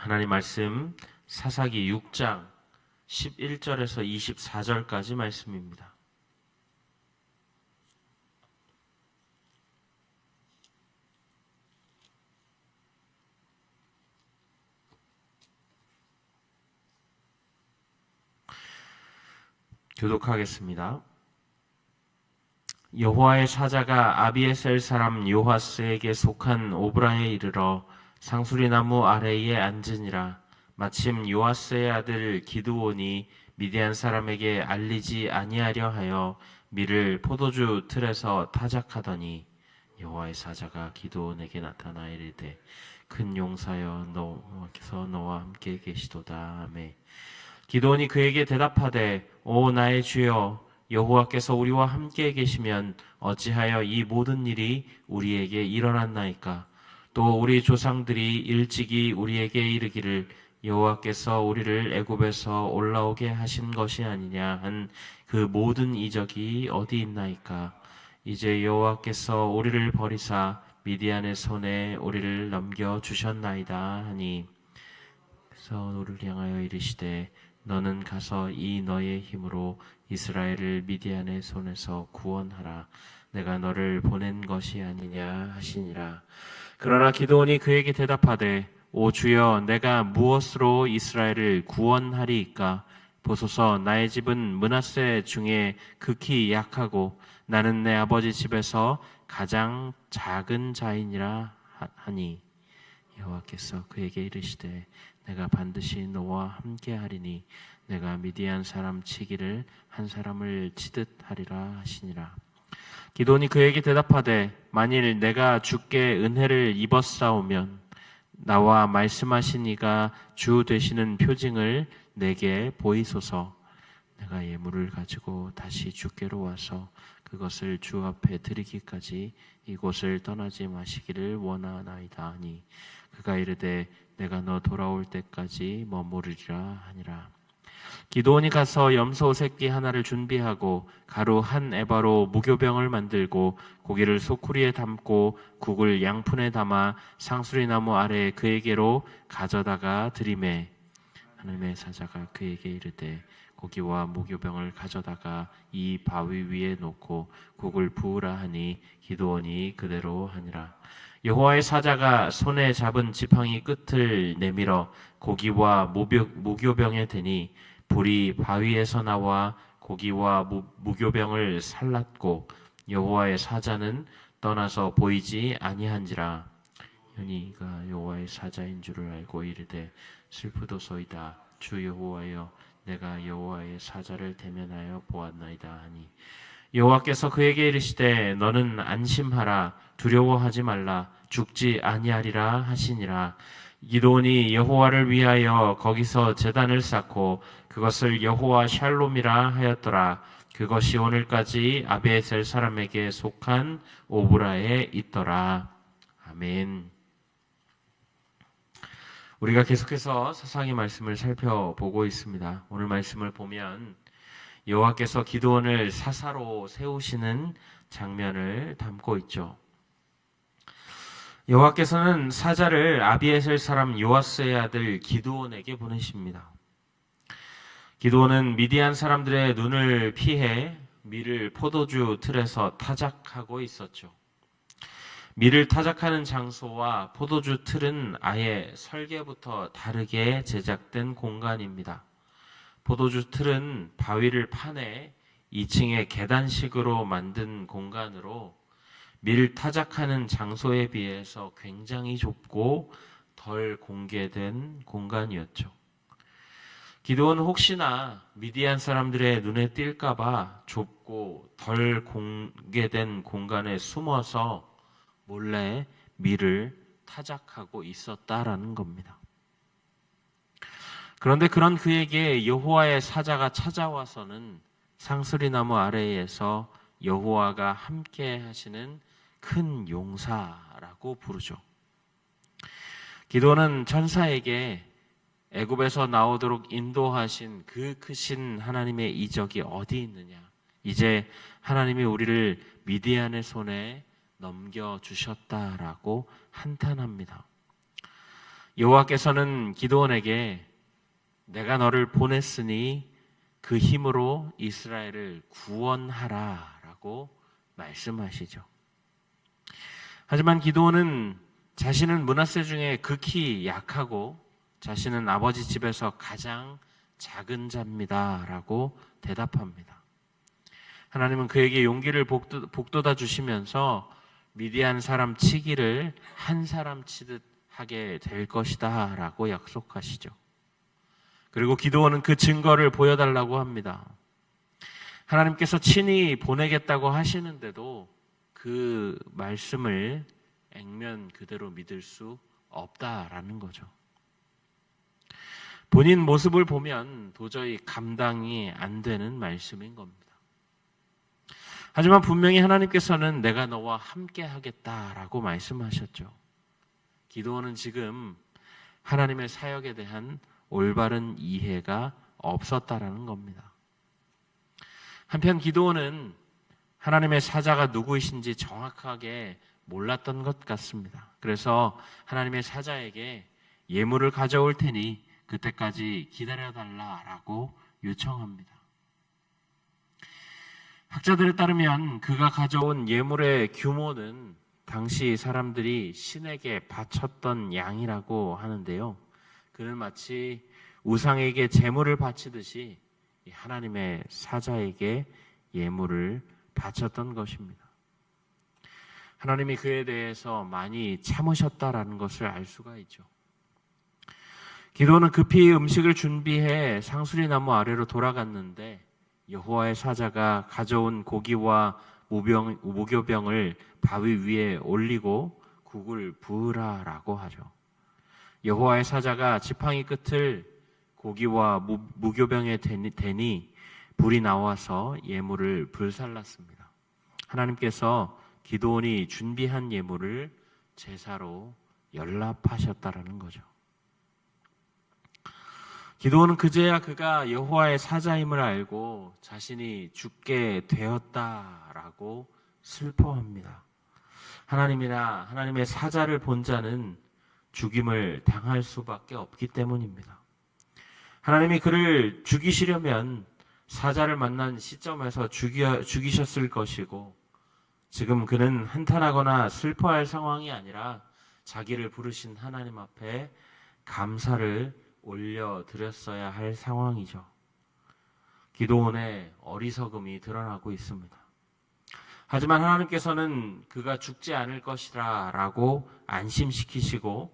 하나님 말씀 사사기 6장 11절에서 24절까지 말씀입니다. 교독하겠습니다. 여호와의 사자가 아비에셀 사람 요하스에게 속한 오브라에 이르러 상수리나무 아래에 앉으니라. 마침 요하스의 아들 기드온이 미디안 사람에게 알리지 아니하려 하여 밀을 포도주 틀에서 타작하더니 여호와의 사자가 기드온에게 나타나 이르되 큰 용사여 너께서 너와 함께 계시도다. 아멘. 기드온이 그에게 대답하되 오 나의 주여 여호와께서 우리와 함께 계시면 어찌하여 이 모든 일이 우리에게 일어났나이까? 또 우리 조상들이 일찍이 우리에게 이르기를 여호와께서 우리를 애굽에서 올라오게 하신 것이 아니냐 한 그 모든 이적이 어디 있나이까? 이제 여호와께서 우리를 버리사 미디안의 손에 우리를 넘겨 주셨나이다 하니 그래서 우리를 향하여 이르시되 너는 가서 이 너의 힘으로 이스라엘을 미디안의 손에서 구원하라. 내가 너를 보낸 것이 아니냐 하시니라. 그러나 기드온이 그에게 대답하되 오 주여 내가 무엇으로 이스라엘을 구원하리이까? 보소서 나의 집은 므낫세 중에 극히 약하고 나는 내 아버지 집에서 가장 작은 자이니라 하니 여호와께서 그에게 이르시되 내가 반드시 너와 함께 하리니 내가 미디안 사람 치기를 한 사람을 치듯 하리라 하시니라. 기드온이 그에게 대답하되 만일 내가 주께 은혜를 입었사오면 나와 말씀하신 이가 주 되시는 표징을 내게 보이소서. 내가 예물을 가지고 다시 주께로 와서 그것을 주 앞에 드리기까지 이곳을 떠나지 마시기를 원하나이다 하니 그가 이르되 내가 너 돌아올 때까지 머무르리라 하니라. 기드온이 가서 염소 새끼 하나를 준비하고 가루 한 에바로 무교병을 만들고 고기를 소쿠리에 담고 국을 양푼에 담아 상수리나무 아래 그에게로 가져다가 드리매 하나님의 사자가 그에게 이르되 고기와 무교병을 가져다가 이 바위 위에 놓고 국을 부으라 하니 기드온이 그대로 하니라. 여호와의 사자가 손에 잡은 지팡이 끝을 내밀어 고기와 무교병에 대니 불이 바위에서 나와 고기와 무교병을 살랐고 여호와의 사자는 떠나서 보이지 아니한지라. 연희가 여호와의 사자인 줄을 알고 이르되 슬프도소이다. 주 여호와여 내가 여호와의 사자를 대면하여 보았나이다 하니 여호와께서 그에게 이르시되 너는 안심하라. 두려워하지 말라. 죽지 아니하리라 하시니라. 기드온이 여호와를 위하여 거기서 제단을 쌓고 그것을 여호와 샬롬이라 하였더라. 그것이 오늘까지 아비에셀 사람에게 속한 오브라에 있더라. 아멘. 우리가 계속해서 사사기 말씀을 살펴보고 있습니다. 오늘 말씀을 보면 여호와께서 기드온을 사사로 세우시는 장면을 담고 있죠. 여호와께서는 사자를 아비에셀 사람 요아스의 아들 기드온에게 보내십니다. 기드온은 미디안 사람들의 눈을 피해 밀을 포도주 틀에서 타작하고 있었죠. 밀을 타작하는 장소와 포도주 틀은 아예 설계부터 다르게 제작된 공간입니다. 포도주 틀은 바위를 파내 2층의 계단식으로 만든 공간으로 밀 타작하는 장소에 비해서 굉장히 좁고 덜 공개된 공간이었죠. 기드온은 혹시나 미디안 사람들의 눈에 띌까봐 좁고 덜 공개된 공간에 숨어서 몰래 밀을 타작하고 있었다라는 겁니다. 그런데 그런 그에게 여호와의 사자가 찾아와서는 상수리나무 아래에서 여호와가 함께 하시는 큰 용사라고 부르죠. 기드온은 천사에게 애굽에서 나오도록 인도하신 그 크신 하나님의 이적이 어디 있느냐? 이제 하나님이 우리를 미디안의 손에 넘겨주셨다라고 한탄합니다. 여호와께서는 기드온에게 내가 너를 보냈으니 그 힘으로 이스라엘을 구원하라 라고 말씀하시죠. 하지만 기드온은 자신은 므낫세 중에 극히 약하고 자신은 아버지 집에서 가장 작은 자입니다 라고 대답합니다. 하나님은 그에게 용기를 북돋아 주시면서 미디안 사람 치기를 한 사람 치듯 하게 될 것이다 라고 약속하시죠. 그리고 기드온은 그 증거를 보여달라고 합니다. 하나님께서 친히 보내겠다고 하시는데도 그 말씀을 액면 그대로 믿을 수 없다라는 거죠. 본인 모습을 보면 도저히 감당이 안 되는 말씀인 겁니다. 하지만 분명히 하나님께서는 내가 너와 함께 하겠다라고 말씀하셨죠. 기드온은 지금 하나님의 사역에 대한 올바른 이해가 없었다라는 겁니다. 한편 기드온은 하나님의 사자가 누구이신지 정확하게 몰랐던 것 같습니다. 그래서 하나님의 사자에게 예물을 가져올 테니 그때까지 기다려달라라고 요청합니다. 학자들에 따르면 그가 가져온 예물의 규모는 당시 사람들이 신에게 바쳤던 양이라고 하는데요. 그는 마치 우상에게 제물을 바치듯이 하나님의 사자에게 예물을 바쳤던 것입니다. 하나님이 그에 대해서 많이 참으셨다라는 것을 알 수가 있죠. 기드온은 급히 음식을 준비해 상수리 나무 아래로 돌아갔는데 여호와의 사자가 가져온 고기와 무교병을 바위 위에 올리고 국을 부으라라고 하죠. 여호와의 사자가 지팡이 끝을 고기와 무교병에 대니 불이 나와서 예물을 불살랐습니다. 하나님께서 기드온이 준비한 예물을 제사로 연락하셨다라는 거죠. 기드온은 그제야 그가 여호와의 사자임을 알고 자신이 죽게 되었다라고 슬퍼합니다. 하나님이나 하나님의 사자를 본 자는 죽임을 당할 수밖에 없기 때문입니다. 하나님이 그를 죽이시려면 사자를 만난 시점에서 죽이셨을 것이고 지금 그는 한탄하거나 슬퍼할 상황이 아니라 자기를 부르신 하나님 앞에 감사를 올려드렸어야 할 상황이죠. 기드온의 어리석음이 드러나고 있습니다. 하지만 하나님께서는 그가 죽지 않을 것이라 라고 안심시키시고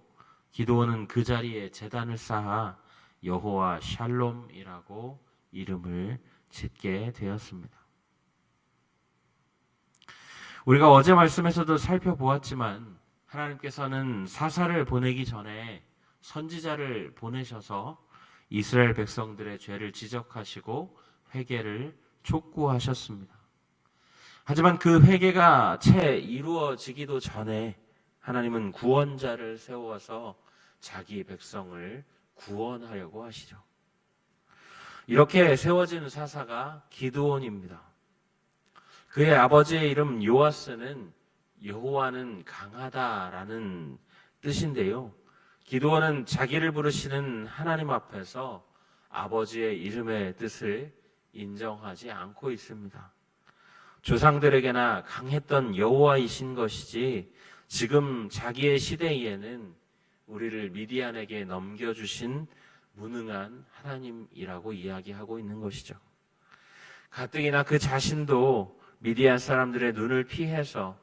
기드온은 그 자리에 제단을 쌓아 여호와 샬롬이라고 이름을 짓게 되었습니다. 우리가 어제 말씀에서도 살펴보았지만 하나님께서는 사사를 보내기 전에 선지자를 보내셔서 이스라엘 백성들의 죄를 지적하시고 회개를 촉구하셨습니다. 하지만 그 회개가 채 이루어지기도 전에 하나님은 구원자를 세워서 자기 백성을 구원하려고 하시죠. 이렇게 세워진 사사가 기드온입니다. 그의 아버지의 이름 요아스는 여호와는 강하다라는 뜻인데요. 기드온은 자기를 부르시는 하나님 앞에서 아버지의 이름의 뜻을 인정하지 않고 있습니다. 조상들에게나 강했던 여호와이신 것이지 지금 자기의 시대에는 우리를 미디안에게 넘겨주신 무능한 하나님이라고 이야기하고 있는 것이죠. 가뜩이나 그 자신도 미디안 사람들의 눈을 피해서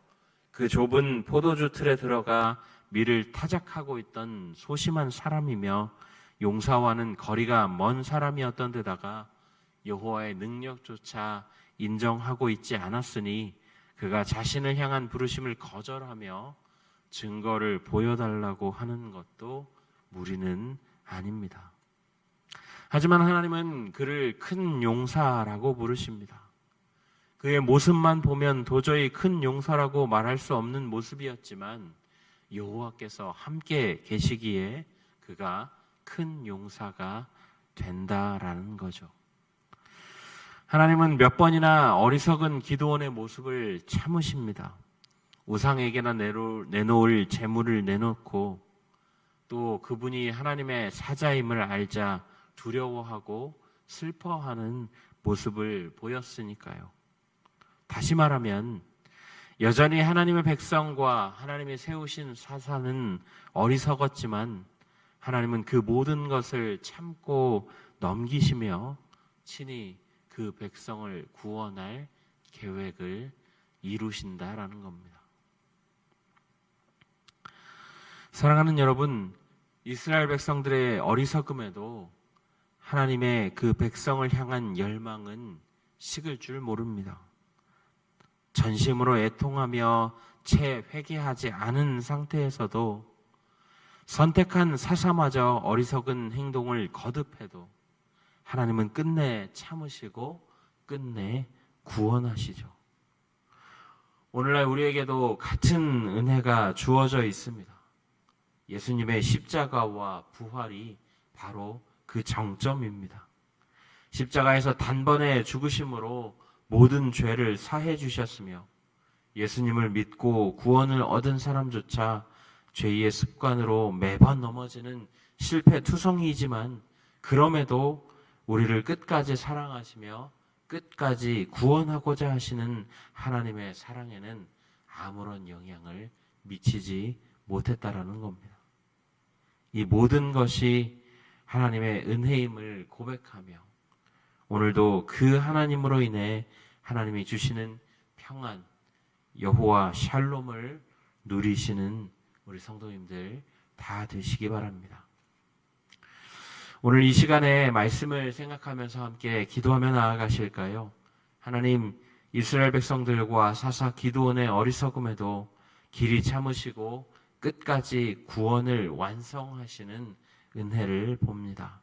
그 좁은 포도주 틀에 들어가 밀을 타작하고 있던 소심한 사람이며 용사와는 거리가 먼 사람이었던 데다가 여호와의 능력조차 인정하고 있지 않았으니 그가 자신을 향한 부르심을 거절하며 증거를 보여달라고 하는 것도 무리는 아닙니다. 하지만 하나님은 그를 큰 용사라고 부르십니다. 그의 모습만 보면 도저히 큰 용사라고 말할 수 없는 모습이었지만 여호와께서 함께 계시기에 그가 큰 용사가 된다라는 거죠. 하나님은 몇 번이나 어리석은 기드온의 모습을 참으십니다. 우상에게나 내놓을 재물을 내놓고 또 그분이 하나님의 사자임을 알자 두려워하고 슬퍼하는 모습을 보였으니까요. 다시 말하면 여전히 하나님의 백성과 하나님이 세우신 사사는 어리석었지만 하나님은 그 모든 것을 참고 넘기시며 친히 그 백성을 구원할 계획을 이루신다라는 겁니다. 사랑하는 여러분, 이스라엘 백성들의 어리석음에도 하나님의 그 백성을 향한 열망은 식을 줄 모릅니다. 전심으로 애통하며 채 회개하지 않은 상태에서도 선택한 사사마저 어리석은 행동을 거듭해도 하나님은 끝내 참으시고 끝내 구원하시죠. 오늘날 우리에게도 같은 은혜가 주어져 있습니다. 예수님의 십자가와 부활이 바로 그 정점입니다. 십자가에서 단번에 죽으심으로 모든 죄를 사해 주셨으며 예수님을 믿고 구원을 얻은 사람조차 죄의 습관으로 매번 넘어지는 실패투성이지만 그럼에도 우리를 끝까지 사랑하시며 끝까지 구원하고자 하시는 하나님의 사랑에는 아무런 영향을 미치지 못했다라는 겁니다. 이 모든 것이 하나님의 은혜임을 고백하며 오늘도 그 하나님으로 인해 하나님이 주시는 평안, 여호와 샬롬을 누리시는 우리 성도님들 다 되시기 바랍니다. 오늘 이 시간에 말씀을 생각하면서 함께 기도하며 나아가실까요? 하나님, 이스라엘 백성들과 사사 기드온의 어리석음에도 길이 참으시고 끝까지 구원을 완성하시는 은혜를 봅니다.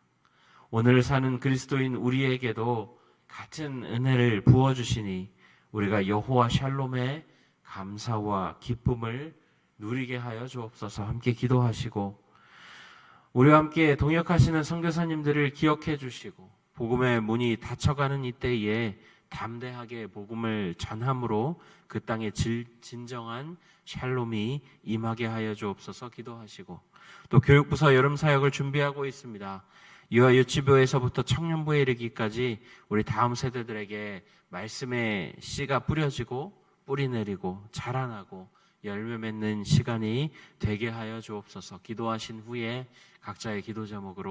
오늘 사는 그리스도인 우리에게도 같은 은혜를 부어주시니 우리가 여호와 샬롬의 감사와 기쁨을 누리게 하여 주옵소서. 함께 기도하시고 우리와 함께 동역하시는 선교사님들을 기억해 주시고 복음의 문이 닫혀가는 이때에 담대하게 복음을 전함으로 그 땅에 진정한 샬롬이 임하게 하여 주옵소서. 기도하시고 또 교육부서 여름 사역을 준비하고 있습니다. 유아 유치부에서부터 청년부에 이르기까지 우리 다음 세대들에게 말씀의 씨가 뿌려지고 뿌리 내리고 자라나고 열매 맺는 시간이 되게 하여 주옵소서. 기도하신 후에 각자의 기도 제목으로